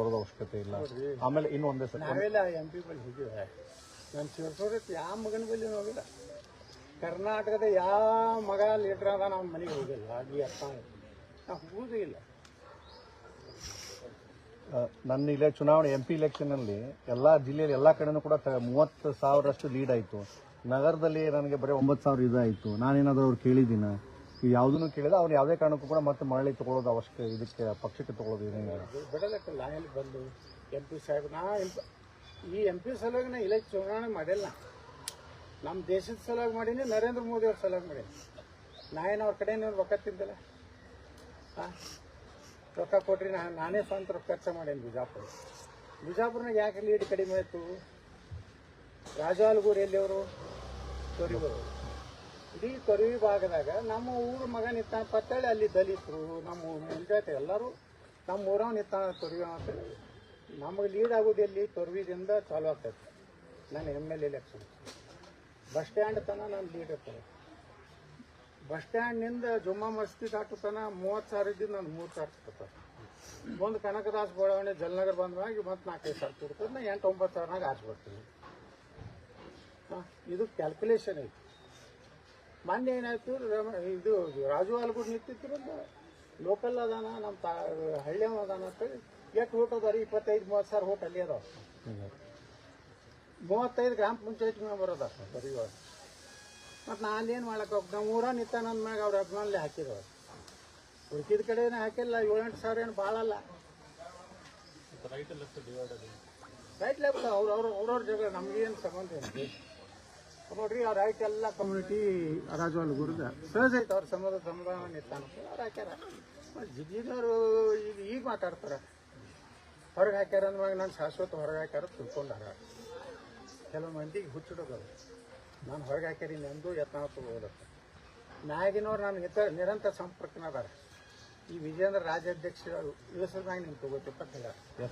ಬರೋದು ಅವಶ್ಯಕತೆ ಇಲ್ಲ. ಆಮೇಲೆ ಇನ್ನೊಂದೇ ಸರ್, ನಾವೆಲ್ಲ MP ಬಳಿ ಹೋಗಿವೆ. ನಾನು ಶಿವಸೂರತ್ ಯಾವ ಮಗನ ಬಳಿ ಹೋಗಿಲ್ಲ. ಕರ್ನಾಟಕದ ಯಾವ ಮಗ ಲೀಡರ್ ಅದ ನಮ್ಮ ಮನೆಗೆ ಹೋಗಿಲ್ಲ. ಆಗಿ ಅರ್ಥ ನಾವು ಹೋಗೋದೇ ಇಲ್ಲ. ನನ್ನ ಇಲ್ಲೇ ಚುನಾವಣೆ MP ಇಲೆಕ್ಷನ್ನಲ್ಲಿ ಎಲ್ಲ ಜಿಲ್ಲೆಯಲ್ಲಿ ಎಲ್ಲ ಕಡೆನೂ ಕೂಡ 30,000 ಲೀಡ್ ಆಯಿತು. ನಗರದಲ್ಲಿ ನನಗೆ ಬರೀ 9,000 ಇದಾಯಿತು. ನಾನೇನಾದರೂ ಅವ್ರು ಕೇಳಿದ್ದೀನ? ಯಾವುದನ್ನು ಕೇಳಿದ ಅವ್ರು ಯಾವುದೇ ಕಾರಣಕ್ಕೂ ಕೂಡ ಮತ್ತೆ ಮರಳಿ ತಗೊಳ್ಳೋದು ಅವಶ್ಯಕ, ಇದಕ್ಕೆ ಪಕ್ಷಕ್ಕೆ ತಗೊಳ್ಳೋದು ಏನೇನು ಬಿಡೋದಕ್ಕಲ್ಲ. ಎಲ್ಲಿ ಬಂದು MP ಸಾಹೇಬ್ ಈ MP ಸಲುವಾಗಿ ನಾ ಇಲ್ಲ ಚುನಾವಣೆ ಮಾಡಿಲ್ಲ. ನಮ್ಮ ದೇಶದ ಸಲುವಾಗಿ ಮಾಡೀನಿ, ನರೇಂದ್ರ ಮೋದಿ ಅವ್ರ ಸಲುವಾಗಿ ಮಾಡೀನಿ. ನಾನೇನು ಅವ್ರ ಕಡೆ ರೊಕ್ಕ ತಿಂದಿಲ್ಲ. ರೊಕ್ಕ ಕೊಟ್ರಿ ನಾನೇ ಸ್ವಂತ ರೊಕ್ಕ ಖರ್ಚು ಮಾಡೇನಿ. ಬಿಜಾಪುರ್ನಾಗ ಯಾಕೆ ಲೀಡ್ ಕಡಿಮೆ ಆಯಿತು? ರಾಜಾಲ್ಗೂರು ಎಲ್ಲಿಯವರು? ತೊರಿಗೂರು. ಇಡೀ ತೊರವಿ ಭಾಗದಾಗ ನಮ್ಮ ಊರ ಮಗ ನಿಂತಾನ ಪತ್ತಳ್ಳಿ, ಅಲ್ಲಿ ದಲಿತರು ನಮ್ಮ ಮುಂಜಾನೆ ಎಲ್ಲರೂ ನಮ್ಮ ಊರವ ನಿಂತಾನ ತೊರವಿ ಅಂತ. ನಮಗೆ ಲೀಡ್ ಆಗೋದು ಎಲ್ಲಿ? ತೊರವಿದಿಂದ ಚಾಲು ಆಗ್ತೈತೆ. ನಾನು MLA ಎಲೆಕ್ಷನ್. ಬಸ್ ಸ್ಟ್ಯಾಂಡ್ ತನಕ ನಾನು ಲೀಡ್ ಇರ್ತಾರೆ. ಬಸ್ ಸ್ಟ್ಯಾಂಡ್ನಿಂದ ಜುಮ್ಮಾ ಮಸ್ತಿ ದಾಟುತ್ತಾನ 30,000 ಇದ್ದಿದ್ದು ನಾನು 3,000 ಕೊಡ್ತಾರೆ. ಒಂದು ಕನಕದಾಸ್ ಬಡಾವಣೆ ಜಲನಗರ ಬಂದಾಗ ಮತ್ತೆ 4-5 ಸಾವಿರ ಕೊಡ್ತದೆ. ನಾ 8-9 ಸಾವಿರನಾಗ ಆರಿಸ್ಬಿಡ್ತೀನಿ. ಇದು ಕ್ಯಾಲ್ಕುಲೇಷನ್ ಐತಿ. ಮೊನ್ನೆ ಏನಾಯ್ತು, ಇದು ರಾಜು ಆಲ್ಗೂಡ್ ನಿಂತಿದ್ರು ಲೋಕಲ್ ಅದಾನ, ನಮ್ಮ ಹಳ್ಳಿ ಅದಾನ ಅಂತೇಳಿ ಎಷ್ಟು ಓಟ್ ಅದಾರಿ? 25-30 ಸಾವಿರ ಓಟ್ ಅಲ್ಲಿ ಅದಾವ. 35 ಗ್ರಾಮ ಪಂಚಾಯತ್ ಮೆಂಬರ್ ಅದ ಬರೀ. ಮತ್ತು ನಾನೇನು ಮಾಡಕ್ಕೆ ಹೋಗಿ ನಮ್ಮ ಊರ ನಿಂತ ನನ್ನ ಮ್ಯಾಗ ಅವ್ರ ಅಭಿಮಾನಲ್ಲೇ ಹಾಕಿದವ್ರು. ಉಳ್ಕಿದ ಕಡೆನೇ ಹಾಕಿಲ್ಲ. 7-8 ಸಾವಿರ ಏನು ಭಾಳಲ್ಲ. ರೈಟ್ ಲೆಫ್ಟ್ ಅವ್ರವ್ರ ಜಗಳ ನಮಗೇನು ಸಂಬಂಧ ಏನು ನೋಡ್ರಿ. ಅವ್ರ ರೈಟ್ ಎಲ್ಲ ಕಮ್ಯುನಿಟಿ ರಾಜವಾಲ್ ಗುರುದ ಸಹಜ ಐತೆ. ಅವ್ರ ಸಮಾಧಾನ ನಿಂತಾನ ಅವ್ರು ಹಾಕ್ಯಾರ. ಜಿಗಿದವರು ಈಗ ಮಾತಾಡ್ತಾರೆ ಹೊರಗೆ ಹಾಕ್ಯಾರ ಅಂದ್ಮಾಗ ನಾನು ಶಾಶ್ವತ ಹೊರಗೆ ಹಾಕ್ಯಾರ ತಿಳ್ಕೊಂಡಾರ. ಕೆಲವು ಮಂದಿಗೆ ಹುಚ್ಚಿಡೋದು ನಾನು ಹೊರಗೆ ಹಾಕ್ಯಾರೀನಿ ಎಂದು ಯತ್ನ ತಗೋದಕ್ಕೆ. ಮ್ಯಾಗಿನವ್ರು ನಾನು ನಿರಂತರ ಸಂಪರ್ಕನ ಅದಾರ. ಈ ವಿಜೇಂದ್ರ ರಾಜ್ಯಾಧ್ಯಕ್ಷ ಇಳಿಸೋದ್ಮ್ಯಾಗ ನಿಮ್ಗೆ ತಗೋತಿಪ್ಪ.